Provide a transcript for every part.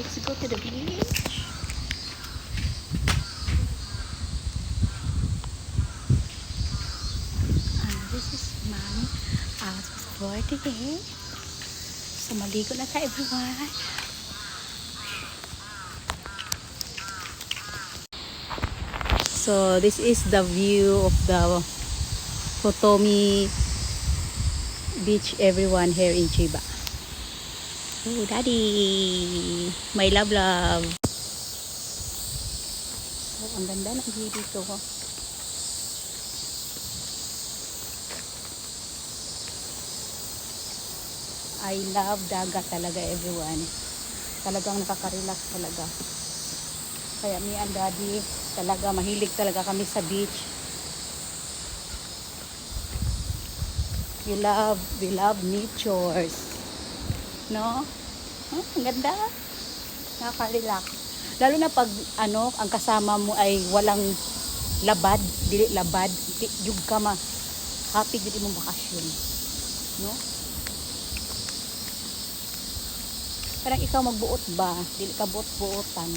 Let's go to the beach. And this is my outfit for today. So maligo na tayo, everyone. So this is the view of the Potomi Beach, everyone, here in Chiba. Oh, daddy! My love. So, ang ganda ng view dito. I love dagat talaga, everyone. Talagang nakaka-relax talaga. Kaya me and daddy, talaga mahilig talaga kami sa beach. We love natures. No? Ang ganda. Nakaka-relax. Lalo na pag ang kasama mo ay walang labad, dili labad, yung ka happy dili mong bakasyon. No? Parang ikaw magbuot ba? Dili ka buot-buotan.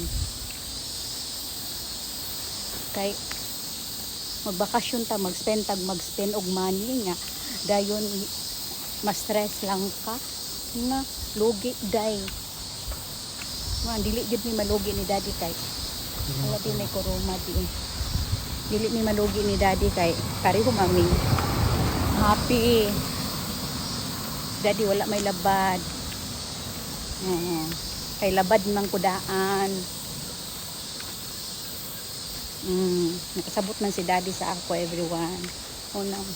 Kay magbakasyon ta, mag-spend og money nga. Dayon ma-stress lang ka na lugi day. Dili gid mi malugi ni daddy kay. Wala din may koroma di. Dili mi malugi ni daddy kay pareho mami. Happy. Daddy wala may labad. Kay labad man kudaan. Nakasabot man si daddy sa ako, everyone. Unang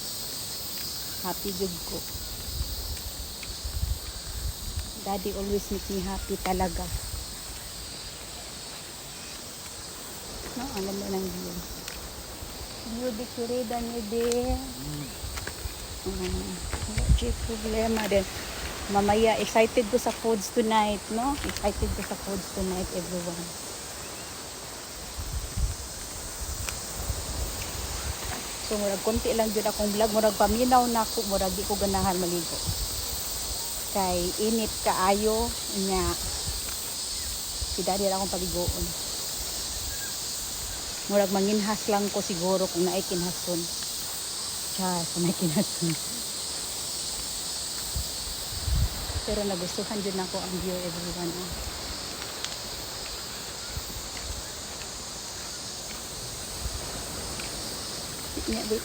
happy good ko. Daddy always makes me happy talaga. No, alam mo ng view. View di kurida ni de. Wala problema din. Mamaya, excited ko sa foods tonight, no? Excited ko sa foods tonight, everyone. So, murag konti lang dyan akong vlog. Murag paminaw na ako. Murag di ko ganahan maligo. Kay init kaayo nya pida dira akong paligoon. Murag manginhas lang ko siguro kung naay kinhason. Kung naay kinhason. Pero nagustuhan jud nako ang view, everyone. Yeah, wait.